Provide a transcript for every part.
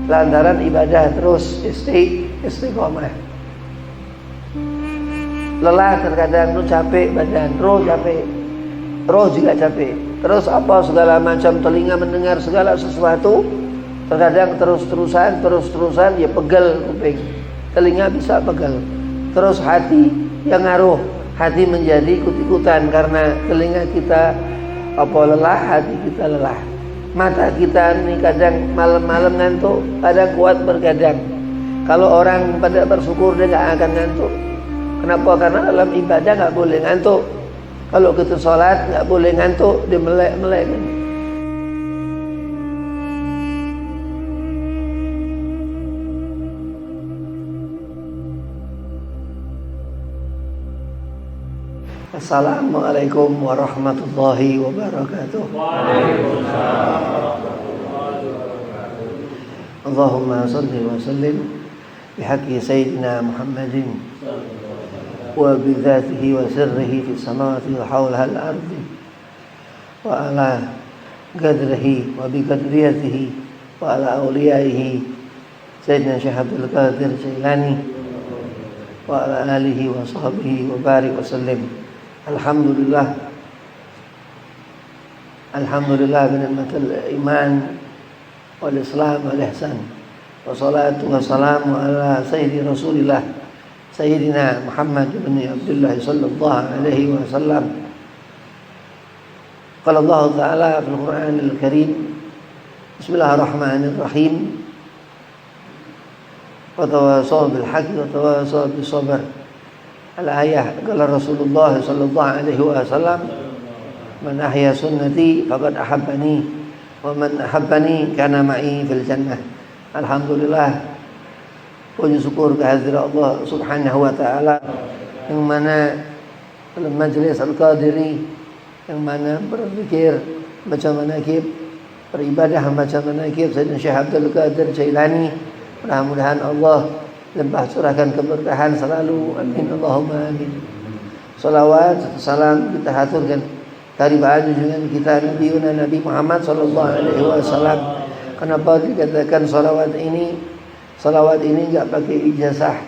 lantaran ibadah terus istiqomah. Lelah terkadang tuh capek badan, roh juga capek. Terus apa segala macam, telinga mendengar segala sesuatu, terkadang terus-terusan ya pegel kuping, telinga bisa pegel. Terus hati yang ngaruh, hati menjadi ikut-ikutan karena telinga kita lelah, hati kita lelah. Mata kita nih kadang malam-malam ngantuk, kadang kuat bergadang. Kalau orang pada bersyukur dia nggak akan ngantuk. Kenapa? Karena dalam ibadah nggak boleh ngantuk. Kalau kita sholat nggak boleh ngantuk, dia melek. Assalamualaikum warahmatullahi wabarakatuh. Waalaikumsalam warahmatullahi wabarakatuh. Allahumma salli wa sallim bihaqqi sayyidina Muhammadin wa bidzatihi wa sirrihi fi samawati wa hawla al-ardi wa ala qadrihi wa bi qadriyatihi wa ala awliyaihi sayyidina Syekh Abdul Qadir Jailani wa ala alihi wa sahbihi wa barik wa sallim. Alhamdulillah bi ni'matil iman wal islam wal ihsan. Wassalatu wassalamu ala sayyidi Rasulillah Sayyidina Muhammad bin Abdullah sallallahu alaihi wasallam. Qala Allah Ta'ala fil Qur'anil Karim, Bismillahirrahmanirrahim. Wa tawasaw bil haqqi wa tawasaw bis sabr. Al-ayah, qala Rasulullah sallallahu alaihi wasallam, man ahya sunnati faqad ahabbani wa man ahabbani kana ma'i fil jannah. Alhamdulillah, puji syukur kehadirat Allah Subhanahu wa taala yang mana dalam majlis Al-Qadiri, yang mana berzikir, baca manaqib, beribadah baca manaqib Sayyidina Syekh Abdul Qadir Jailani. Mudah-mudahan Allah limpah curahkan keberkahan selalu, amin Allahumma amin. Salawat salam kita haturkan dari junjungan kita Nabi Muhammad sallallahu alaihi wasallam. Kenapa dikatakan salawat ini enggak pakai ijazah?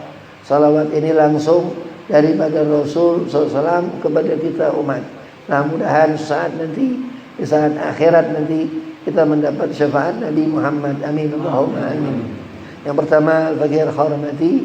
Salawat ini langsung daripada Rasul SAW kepada kita umat. Nah, mudahan saat nanti, di saat akhirat nanti, kita mendapat syafaat Nabi Muhammad. Amin Allahumma amin. Yang pertama, al-fakir hormati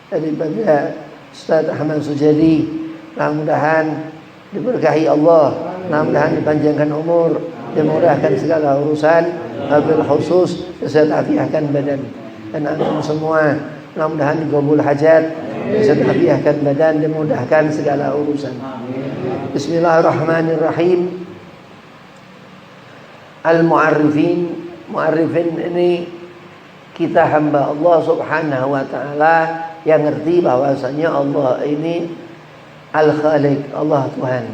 daripada Ustaz Ahmad Sujadi. Mudah-mudahan diberkahi Allah, mudah-mudahan dipanjangkan umur, dimurahkan segala urusan, wabil khusus disetafiahkan badan dan antum semua, mudah-mudahan digabul hajat, disetafiahkan badan, dimudahkan segala urusan. Bismillahirrahmanirrahim. Mu'arrifin ini kita hamba Allah Subhanahu wa taala yang ngerti bahwasanya Allah ini Al-Khaliq, Allah Tuhan.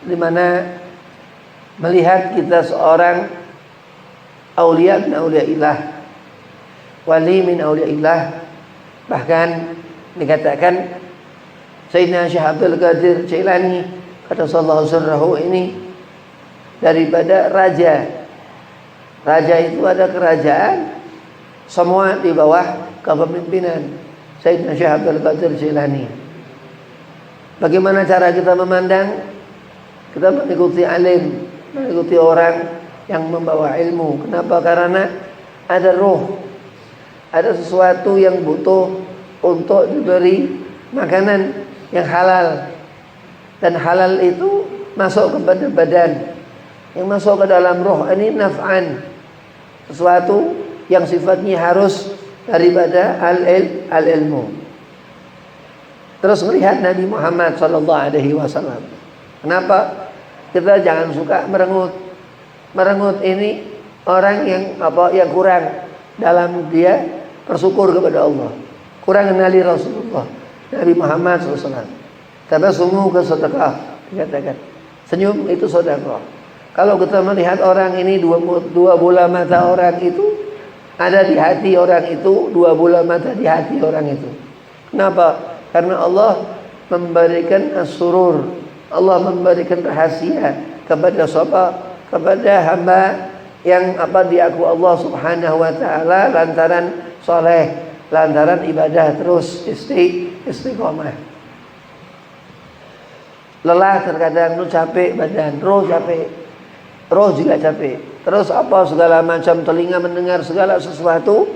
Di mana melihat kita seorang aulia min auliaillah, wali min auliaillah, bahkan dikatakan Sayyidina Syekh Abdul Qadir Jailani kata sallallahu sirrahu ini daripada raja. Raja itu ada kerajaan, semua di bawah kepemimpinan Sayyidina Syekh Abdul Qadir Jailani. Bagaimana cara kita memandang? Kita mengikuti alim, mengikuti orang yang membawa ilmu. Kenapa? Karena ada roh, ada sesuatu yang butuh untuk diberi makanan yang halal. Dan halal itu masuk kepada badan, yang masuk ke dalam roh ini naf'an, sesuatu yang sifatnya harus daripada al-ilmu. Terus melihat Nabi Muhammad sallallahu alaihi wasallam. Kenapa? Kita jangan suka merengut. Merengut ini orang yang kurang dalam dia bersyukur kepada Allah, kurang mengenali Rasulullah Nabi Muhammad SAW. Tabassumu ka sedekah, dikatakan senyum itu sedekah. Kalau kita melihat orang ini, dua bola mata orang itu ada di hati orang itu, dua bola mata di hati orang itu. Kenapa? Karena Allah memberikan as-surur, Allah memberikan rahasia kepada siapa? Kepada hamba yang diaku Allah Subhanahu wa taala lantaran soleh, lantaran ibadah terus istiqomah. Lelah terkadang lu capek badan, roh capek, roh juga capek. Terus segala macam telinga mendengar segala sesuatu,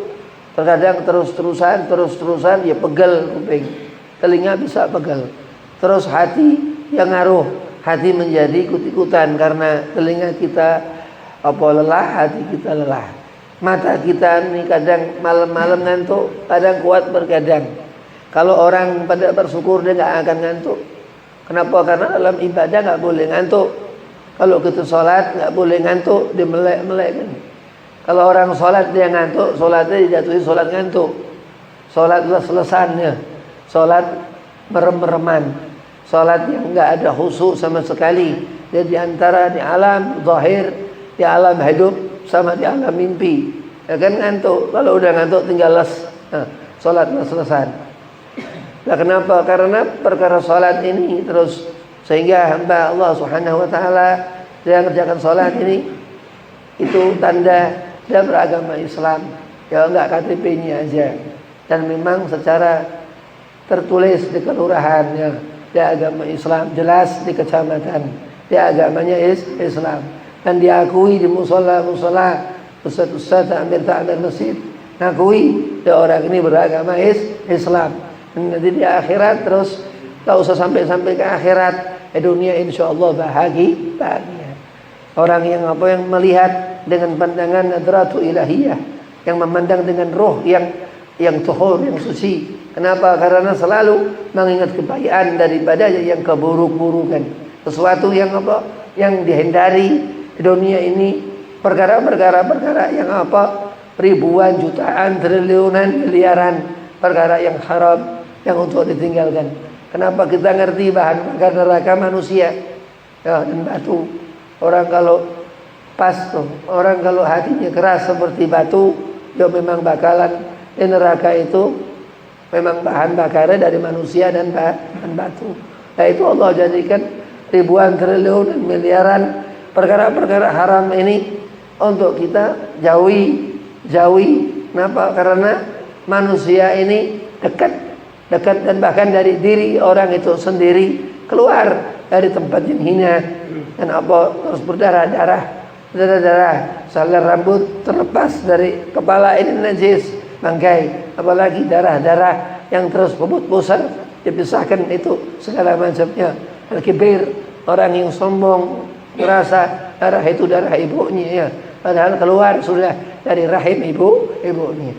terkadang terus-terusan ya pegel kuping, telinga bisa pegel. Terus hati yang ngaruh, hati menjadi ikut-ikutan karena telinga kita lelah, hati kita lelah. Mata kita nih kadang malam-malam ngantuk, kadang kuat bergadang. Kalau orang pada bersyukur dia nggak akan ngantuk. Kenapa? Karena dalam ibadah nggak boleh ngantuk. Kalau kita sholat nggak boleh ngantuk, dia melek kan. Kalau orang sholat dia ngantuk, sholatnya dijatuhi sholat ngantuk. Sholat les-lesannya, sholat merem-mereman, sholat yang nggak ada khusyuk sama sekali. Dia diantara di alam zahir, di alam hidup sama di alam mimpi. Ya kan ngantuk. Kalau udah ngantuk tinggal sholat les-lesan. Nah, kenapa? Karena perkara sholat ini terus sehingga hamba Allah Subhanahu wa taala yang mengerjakan sholat ini itu tanda dia beragama Islam. Ya enggak KTP-nya aja. Dan memang secara tertulis di kelurahannya dia agama Islam, jelas di kecamatan dia agamanya Islam, dan diakui di musola ustaz amir masjid ngakui dia orang ini beragama Islam. Nanti di akhirat terus tak usah sampai ke akhirat, dunia insya Allah bahagia. Orang yang melihat dengan pandangan nadratu ilahiyah, yang memandang dengan roh yang tuhur, yang suci. Kenapa? Karena selalu mengingat kebaikan daripada yang keburuk-burukan. Sesuatu yang dihindari di dunia ini, perkara-perkara yang ribuan, jutaan, triliunan, miliaran perkara yang haram yang untuk ditinggalkan. Kenapa? Kita ngerti bahan bakar neraka manusia dan batu. Orang kalau orang kalau hatinya keras seperti batu, dia memang bakalan di neraka itu memang bahan bakarnya dari manusia dan batu. Nah, itu Allah jadikan ribuan, triliun, dan miliaran perkara-perkara haram ini untuk kita jauhi. Kenapa? Karena manusia ini dekat dan bahkan dari diri orang itu sendiri keluar dari tempat yang hina dan terus berdarah, salar rambut terlepas dari kepala ini najis, bangkai, apalagi darah yang terus bebut-busan dipisahkan itu segala macamnya. Al-kibir, orang yang sombong merasa darah itu darah ibunya, ya padahal keluar sudah dari rahim ibunya.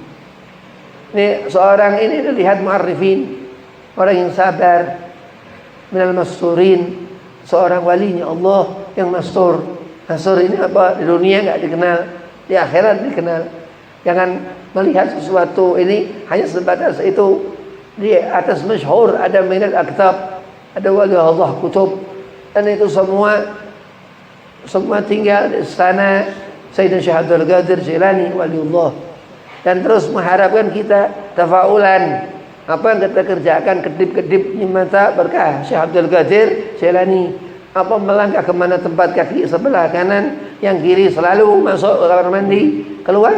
Ini seorang ini dilihat mu'arrifin, orang yang sabar, minal masturin, seorang walinya Allah yang mastur. Mastur ini di dunia enggak dikenal, di akhirat dikenal. Jangan melihat sesuatu ini hanya sebatas itu. Di atas masyhur ada minal aktab, ada wali Allah kutub, dan itu semua tinggal di istana Sayyidina Syekh Abdul Qadir Jilani waliullah. Dan terus mengharapkan kita tafaulan, apa yang kita kerjakan kedip-kedip mata berkah Syekh Abdul Qadir Jilani. Melangkah kemana tempat kaki sebelah kanan, yang kiri selalu masuk ke kamar mandi, keluar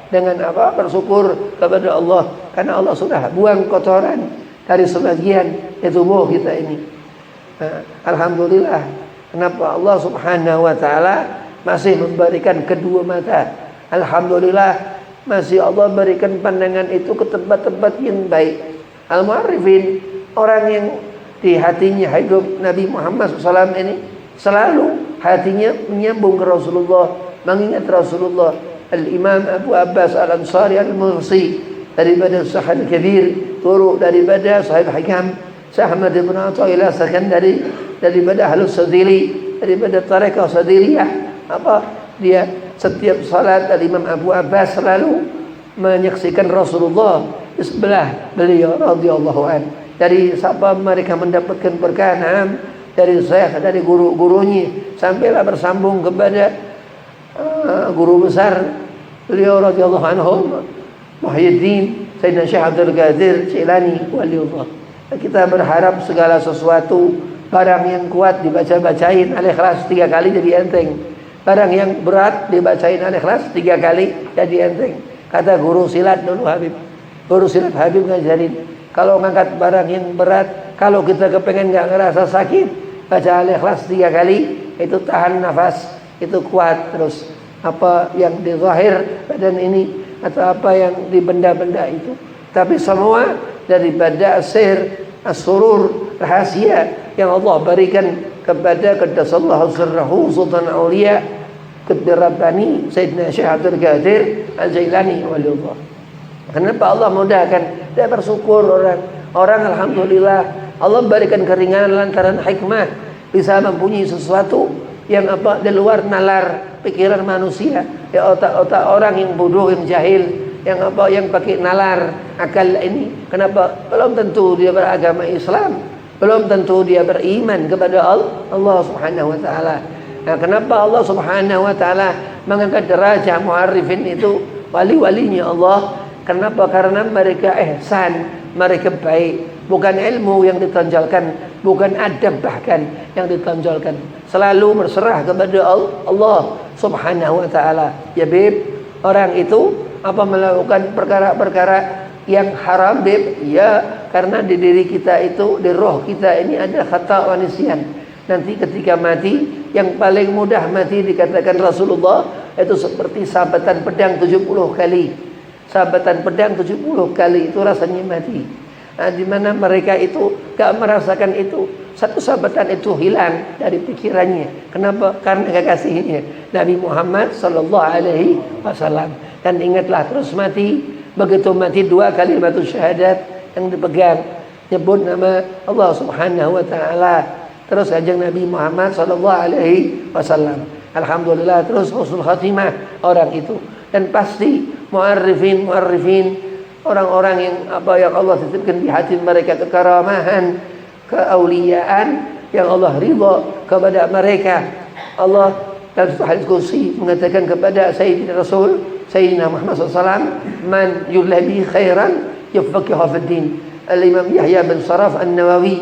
dengan bersyukur kepada Allah karena Allah sudah buang kotoran dari sebagian di tubuh kita ini. Alhamdulillah, kenapa Allah Subhanahu wa taala masih memberikan kedua mata. Alhamdulillah, masih Allah berikan pandangan itu ke tempat-tempat yang baik. Al-mu'arrifin, orang yang di hatinya hidup Nabi Muhammad SAW ini selalu hatinya menyambung ke Rasulullah, mengingat Rasulullah. Al-Imam Abu Abbas Al-Ansari Al-Mursi daripada Sahih Kabir, turuk daripada Sahih Hikam, Ahmad ibn Athaillah Sakandari daripada Ahlus Sadili, daripada Tariqah Sadiriyah. Dia setiap salat Imam Abu Abbas selalu menyaksikan Rasulullah di sebelah beliau radhiyallahu anhu. Dari siapa mereka mendapatkan berkah? Dari syekh, dari guru-gurunya, sampailah bersambung kepada guru besar beliau radhiyallahu anhu, Muhyiddin Sayyidina Syekh Abdul Qadir Jilani waliullah. Kita berharap segala sesuatu barang yang kuat dibaca-bacain Al-Ikhlas 3 kali jadi enteng. Barang yang berat dibacain Al-Ikhlas 3 kali jadi enteng. Kata guru silat dulu Habib. Guru silat Habib ngajarin, kalau ngangkat barang yang berat, kalau kita kepengen nggak ngerasa sakit, baca Al-Ikhlas 3 kali, itu tahan nafas, itu kuat. Terus apa yang di zahir badan ini atau apa yang di benda-benda itu. Tapi semua daripada sihir, as-surur, rahasia yang Allah berikan kepada qaddasallahu sirrahu Sultan Aulia Qutbi Rabbani Sayyidina Syekh Abdul Qadir Al-Jailani waliullah. Kenapa Allah mudahkan? Dia bersyukur orang alhamdulillah Allah berikan keringanan lantaran hikmah, bisa mempunyai sesuatu yang apa di luar nalar pikiran manusia. Ya otak-otak orang yang bodoh, yang jahil, yang apa yang pakai nalar akal ini. Kenapa? Belum tentu dia beragama Islam, belum tentu dia beriman kepada Allah Subhanahu wa taala. Nah, kenapa Allah Subhanahu wa taala mengangkat derajat mu'arrifin itu wali-walinya Allah? Kenapa? Karena mereka ihsan, mereka baik. Bukan ilmu yang ditonjolkan, bukan adab bahkan yang ditonjolkan. Selalu berserah kepada Allah Subhanahu wa taala. Ya Bib, orang itu apa melakukan perkara-perkara yang haram Bib? Ya, karena di diri kita itu, di roh kita ini ada khata' wa nisyan. Nanti ketika mati, yang paling mudah mati dikatakan Rasulullah itu seperti sabatan pedang 70 kali. Sabatan pedang 70 kali itu rasanya mati. Nah, di mana mereka itu gak merasakan itu. Satu sabatan itu hilang dari pikirannya. Kenapa? Karena kekasihnya Nabi Muhammad sallallahu alaihi wasallam. Dan ingatlah terus mati. Begitu mati 2 kalimatus syahadat yang dipegang, nyebut nama Allah Subhanahu wa taala. Terus ajang Nabi Muhammad sallallahu alaihi wasallam. Alhamdulillah terus husnul khatimah orang itu. Dan pasti mu'arrifin orang-orang yang apa yang Allah titipkan di hati mereka kekaramahan, keauliaan yang Allah ridha kepada mereka. Allah dalam hadis qudsi mengatakan kepada Sayyidina Rasul Sayyidina Muhammad SAW, man yulabi khairan yufaqihu fiddin. Al-Imam Yahya bin Sharaf An-Nawawi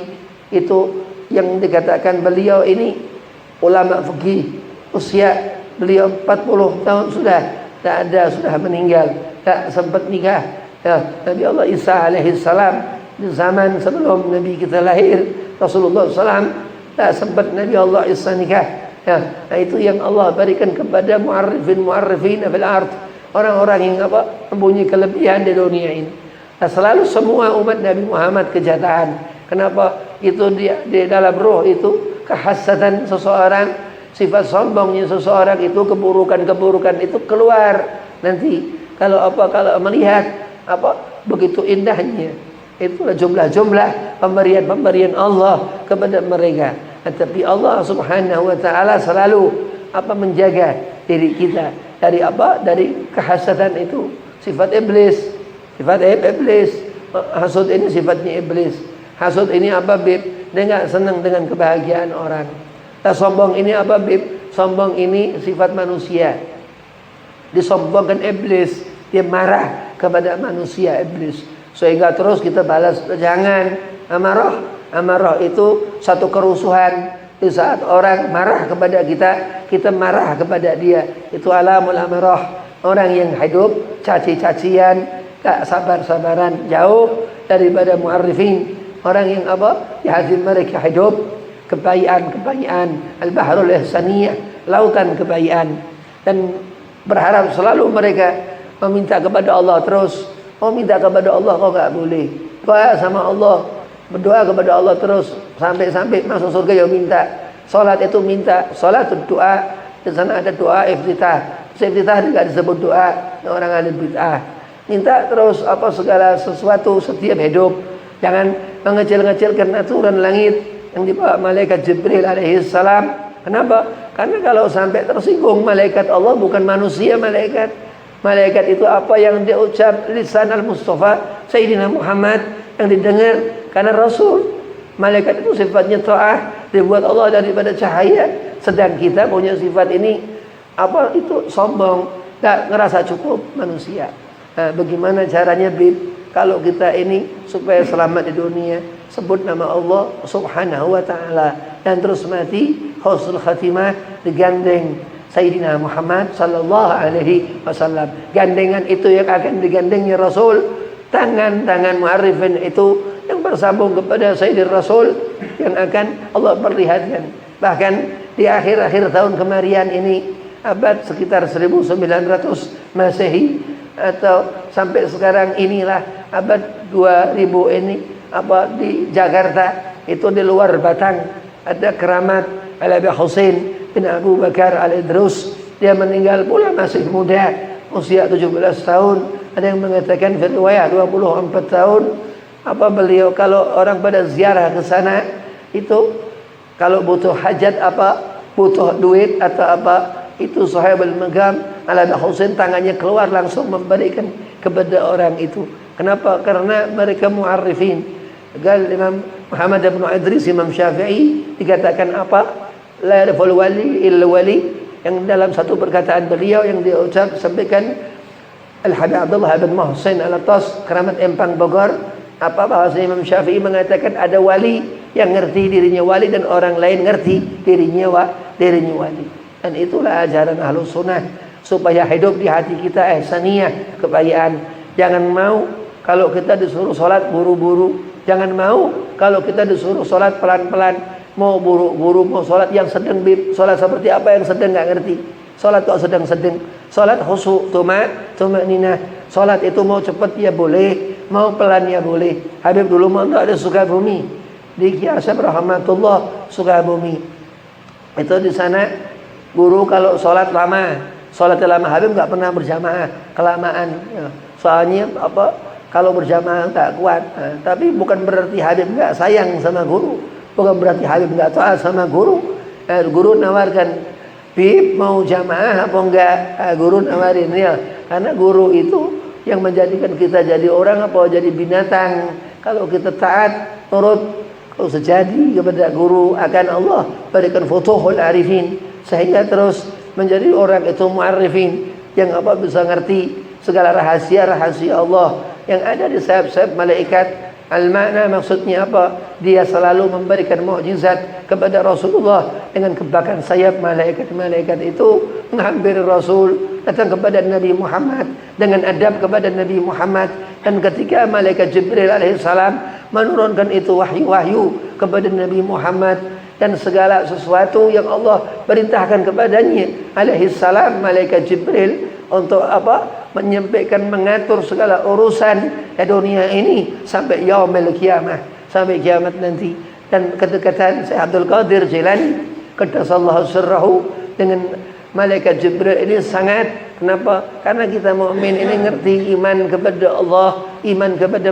itu yang dikatakan beliau ini ulama fikih, usia beliau 40 tahun sudah meninggal, tak sempat nikah. Ya, Nabi Allah Isa alaihi salam di zaman sebelum Nabi kita lahir, Rasulullah SAW tak sempat Nabi Allah Isa nikah. Ya, nah itu yang Allah berikan kepada mu'arrifin fil ard, orang-orang yang apa mempunyai kelebihan di dunia ini. Nah, selalu semua umat Nabi Muhammad kejataan. Kenapa? Itu di dalam roh itu kehasatan seseorang, sifat sombongnya seseorang itu, keburukan-keburukan itu keluar nanti. Kalau melihat apa begitu indahnya, itulah jumlah-jumlah pemberian Allah kepada mereka. Tetapi Allah Subhanahu wa taala selalu menjaga diri kita dari dari kehasatan itu, sifat iblis. Hasud ini sifatnya iblis. Hasud ini Bib? Dia enggak senang dengan kebahagiaan orang. Sombong ini Bib? Sombong ini sifat manusia. Disombongkan iblis, dia marah kepada manusia iblis. Sehingga terus kita balas, jangan amarah itu satu kerusuhan. Di saat orang marah kepada kita marah kepada dia. Itu alamul amarah. Orang yang hidup caci-cacian, tak sabar-sabaran, jauh daripada mu'arrifin. Orang yang di hati mereka hidup kebaikan, al-bahrul ihsaniyah, lautan kebaikan. Dan berharap selalu mereka meminta kepada Allah terus. Minta kepada Allah kok gak boleh. Doa sama Allah, berdoa kepada Allah terus sampai masuk surga ya minta. Salat itu minta, salat doa. Di sana ada doa iftitah. Iftitah juga disebut doa orang ahli bid'ah. Minta terus segala sesuatu setiap hidup. Jangan mengecil-ngecilkan aturan langit yang dibawa malaikat Jibril alaihi salam. Kenapa? Karena kalau sampai tersinggung malaikat Allah, bukan manusia malaikat. Malaikat itu apa yang diucap lisan al-Mustafa Sayyidina Muhammad yang didengar karena Rasul. Malaikat itu sifatnya ta'ah, dibuat Allah daripada cahaya. Sedang kita punya sifat ini itu sombong, tak ngerasa cukup manusia. Nah, bagaimana caranya Bib? Kalau kita ini supaya selamat di dunia, sebut nama Allah Subhanahu wa taala dan terus mati husnul khatimah, digandeng Sayyidina Muhammad sallallahu alaihi wasallam. Gandengan itu yang akan digandengnya Rasul, tangan-tangan mu'arrifin itu yang bersambung kepada Sayyidina Rasul yang akan Allah perlihatkan. Bahkan di akhir-akhir tahun kemarian ini, abad sekitar 1900 Masehi atau sampai sekarang inilah abad 2000 ini, di Jakarta itu di luar Batang ada keramat Al-Habib Husain bin Abu Bakar Al-Idrus. Dia meninggal pula masih muda, usia 17 tahun. Ada yang mengatakan riwayat 24 tahun. Beliau kalau orang pada ziarah ke sana itu kalau butuh hajat butuh duit atau itu Sahibul Magam Al-Habib Husain tangannya keluar langsung memberikan kepada orang itu. Kenapa? Karena mereka mu'arrifin. Imam Muhammad bin Idris, Imam Syafi'i dikatakan la yarful wali illa wali, yang dalam satu perkataan beliau yang dia sampaikan Al-Habib Abdullah bin Muhsin Al-Attas keramat Empang Bogor, bahasa Imam Syafi'i mengatakan ada wali yang ngerti dirinya wali dan orang lain ngerti dirinya wali. Dan itulah ajaran Ahlus Sunnah supaya hidup di hati kita ihsaniyah, kebayaan. Jangan mau kalau kita disuruh sholat buru-buru. Jangan mau kalau kita disuruh sholat pelan-pelan. Mau buru-buru, mau sholat yang sedang, sholat seperti apa yang sedang nggak ngerti. Sholat kok sedang-sedang. Sholat khusyuk, tumak-ninah. Sholat itu mau cepat ya boleh, mau pelan ya boleh. Habib dulu mau ada Sukabumi, di Kiai Asep rahmatullah Sukabumi. Itu di sana guru kalau sholat lama Habib nggak pernah berjamaah, kelamaan. Ya. Soalnya kalau berjamaah nggak kuat. Tapi bukan berarti Habib nggak sayang sama guru. Bukan berarti Habib nggak taat sama guru. Guru nawarkan, Bib mau jamaah apa enggak? Guru nawarin ya. Karena guru itu yang menjadikan kita jadi orang apa jadi binatang. Kalau kita taat, nurut, kalau sejadi kepada guru akan Allah berikan futuhul arifin. Sehingga terus menjadi orang itu mu'arrifin yang bisa ngerti segala rahasia Allah yang ada di sayap-sayap malaikat. Al-makna maksudnya Dia selalu memberikan mukjizat kepada Rasulullah dengan kebakan sayap malaikat itu menghampiri Rasul, datang kepada Nabi Muhammad dengan adab kepada Nabi Muhammad. Dan ketika malaikat Jibril alaihissalam menurunkan itu wahyu kepada Nabi Muhammad dan segala sesuatu yang Allah perintahkan kepadanya alaihissalam, malaikat Jibril untuk menyampaikan, mengatur segala urusan di dunia ini sampai yaumil kiamah, sampai kiamat nanti. Dan kedekatan Syekh Abdul Qadir Jilani qaddasallahu sirrahu dengan malaikat Jibril ini sangat. Kenapa? Karena kita mukmin ini ngerti iman kepada Allah, iman kepada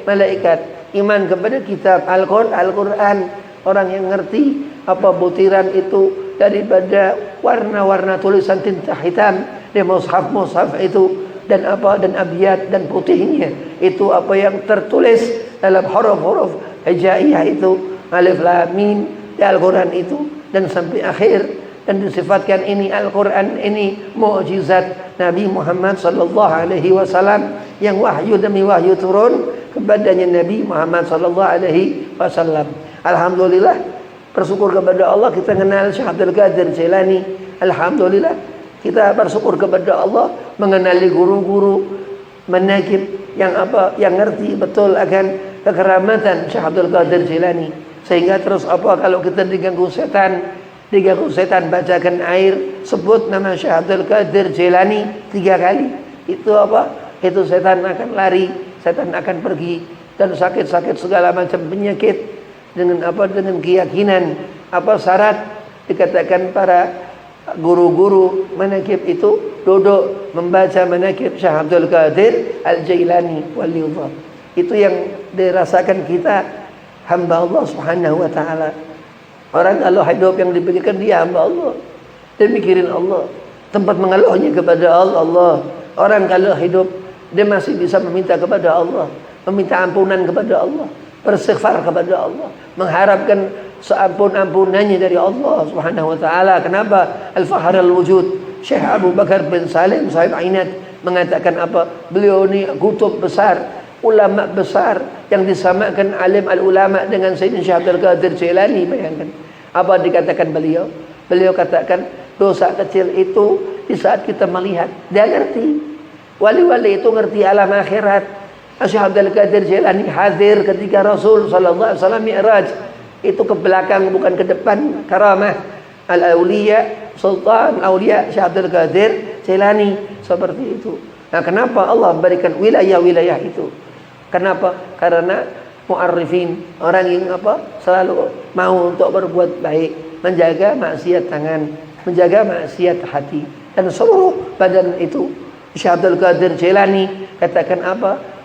malaikat, iman kepada kitab Al-Quran. Orang yang ngerti butiran itu daripada warna-warna tulisan tinta hitam di mushaf itu, dan abiyat dan putihnya itu yang tertulis dalam huruf-huruf hijaiyah itu alif lam mim di Al-Quran itu dan sampai akhir. Dan disifatkan ini Al-Quran ini mukjizat Nabi Muhammad sallallahu alaihi wasallam yang wahyu demi wahyu turun kepadanya Nabi Muhammad sallallahu alaihi wasallam. Alhamdulillah, bersyukur kepada Allah kita kenal Syekh Abdul Qadir Jilani. Alhamdulillah, kita bersyukur kepada Allah mengenali guru-guru manaqib yang ngerti betul akan kekeramatan Syekh Abdul Qadir Jilani. Sehingga terus kalau kita diganggu setan bacakan air, sebut nama Syekh Abdul Qadir Jilani 3 kali. Itu itu setan akan lari, setan akan pergi. Dan sakit-sakit segala macam penyakit dengan keyakinan syarat dikatakan para guru-guru manaqib itu duduk membaca manaqib Syekh Abdul Qadir Al-Jailani waliullah. Itu yang dirasakan kita hamba Allah Subhanahu wa taala. Orang kalau hidup yang dipikirkan dia hamba Allah, dia mikirin Allah, tempat mengeluhnya kepada Allah. Orang kalau hidup dia masih bisa meminta kepada Allah, meminta ampunan kepada Allah, beristighfar kepada Allah, mengharapkan seampun-ampunannya dari Allah Subhanahu wa taala. Kenapa? Al-Fahr al-Wujud Syekh Abu Bakar bin Salim Sahib Ainat mengatakan beliau ini kutub besar, ulama besar yang disamakan alim al-ulama dengan Sayyidina Syekh Abdul Qadir Jilani. Bayangkan dikatakan beliau katakan dosa kecil itu di saat kita melihat, dia ngerti. Wali-wali itu ngerti alam akhirat. Syekh Abdul Qadir Jailani hadir ketika Rasul sallallahu alaihi wasallam mi'raj. Itu ke belakang bukan ke depan. Karamah al-auliya, sultan auliya Syekh Abdul Qadir Jailani seperti itu. Nah, kenapa Allah berikan wilayah-wilayah itu? Kenapa? Karena mu'arrifin, orang yang selalu mau untuk berbuat baik, menjaga maksiat tangan, menjaga maksiat hati, dan seluruh badan itu. Syekh Abdul Qadir Jailani katakan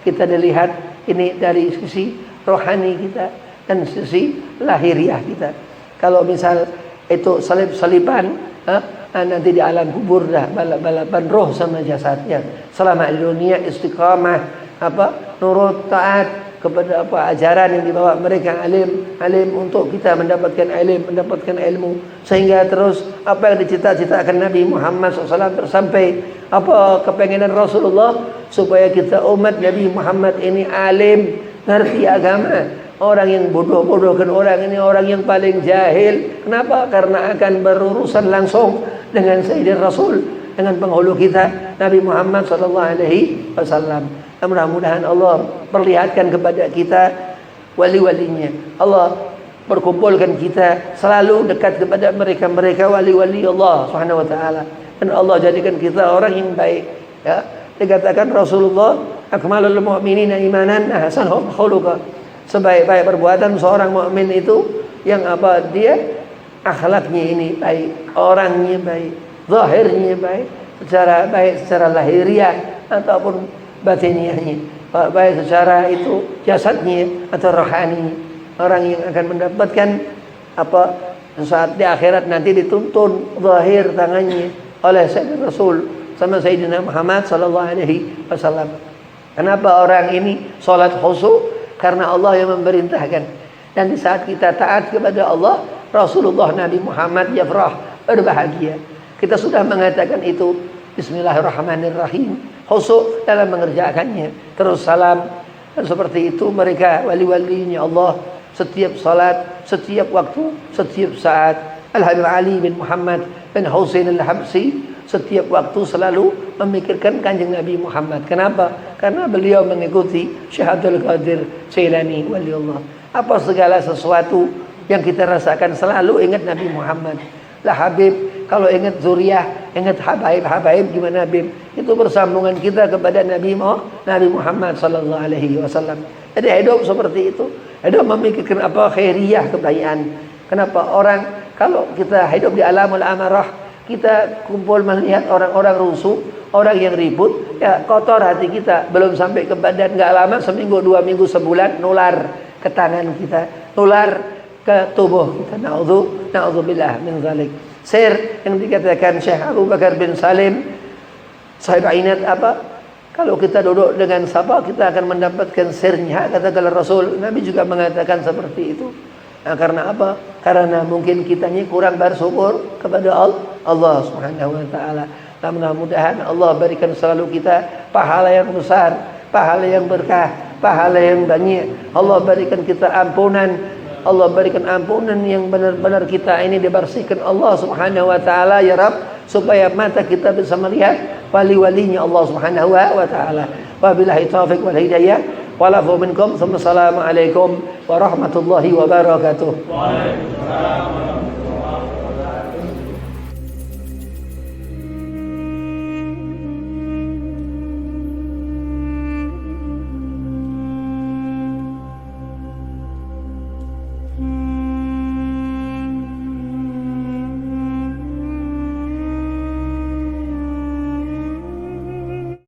kita dilihat ini dari sisi rohani kita dan sisi lahiriah kita. Kalau misal itu salib-saliban, nanti di alam kubur dah balap-balapan roh sama jasadnya. Selama di dunia istiqamah nurut taat kepada ajaran yang dibawa mereka, alim untuk kita mendapatkan ilmu, sehingga terus apa yang dicita-citakan Nabi Muhammad SAW tersampai. Apa kepengenan Rasulullah? Supaya kita umat Nabi Muhammad ini alim, ngerti agama. Orang yang bodoh-bodohkan orang ini orang yang paling jahil. Kenapa? Karena akan berurusan langsung dengan Sayyidina Rasul, dengan penghulu kita Nabi Muhammad SAW. Mudah-mudahan Allah perlihatkan kepada kita wali-walinya. Allah perkumpulkan kita selalu dekat kepada mereka wali-wali Allah Subhanahu wa taala, dan Allah jadikan kita orang yang baik, ya. Dikatakan Rasulullah, akmalul mu'minina imanan ahsanuhum khuluqa. Sebaik-baik perbuatan seorang mukmin itu yang dia akhlaknya ini baik, orangnya baik, zahirnya baik, secara lahiriah ataupun batiniahnya, baik secara itu jasadnya atau rohani. Orang yang akan mendapatkan saat di akhirat nanti dituntun zahir tangannya oleh Sayyidina Rasul sama Sayyidina Muhammad sallallahu alaihi wasallam. Kenapa orang ini salat khusyuk? Karena Allah yang memerintahkan. Dan di saat kita taat kepada Allah, Rasulullah Nabi Muhammad yafrah, berbahagia. Kita sudah mengatakan itu, Bismillahirrahmanirrahim, khusyuk dalam mengerjakannya. Terus salam. Dan seperti itu mereka wali-walinya Allah, setiap salat, setiap waktu, setiap saat. Al-Habib Ali bin Muhammad bin Husain al-Habsi setiap waktu selalu memikirkan kanjeng Nabi Muhammad. Kenapa? Karena beliau mengikuti Syekh Abdul Qadir Jailani waliullah. Apa segala sesuatu yang kita rasakan selalu ingat Nabi Muhammad. Lah Habib, kalau ingat zuriyah, ingat habaib gimana Habib? Itu bersambungan kita kepada Nabi Muhammad sallallahu alaihi wasallam. Jadi hidup seperti itu. Hidup memikirkan khairiyah, kebaikan. Kenapa? Orang kalau kita hidup di alamul amarah, kita kumpul melihat orang-orang rusuh, orang yang ribut, ya kotor hati kita. Belum sampai ke badan, nggak lama, seminggu, 2 minggu, sebulan, nular ke tangan kita, nular ke tubuh kita. Na'udzubillah min zalik. Sir yang dikatakan Syekh Abu Bakar bin Salim, sahib ainat kalau kita duduk dengan siapa kita akan mendapatkan sirnya, kata Rasul. Nabi juga mengatakan seperti itu. Nah, karena apa? Karena mungkin kitanya kurang bersyukur kepada Allah Subhanahu wa taala. Mudah-mudahan Allah berikan selalu kita pahala yang besar, pahala yang berkah, pahala yang banyak. Allah berikan kita ampunan. Allah berikan ampunan yang benar-benar kita ini dibersihkan Allah Subhanahu wa taala ya Rabb, supaya mata kita bisa melihat wali-walinya Allah Subhanahu wa taala. Wabillahi taufiq wal hidayah. Walafu minkum. Assalamualaikum warahmatullahi wabarakatuh. Waalaikumsalam.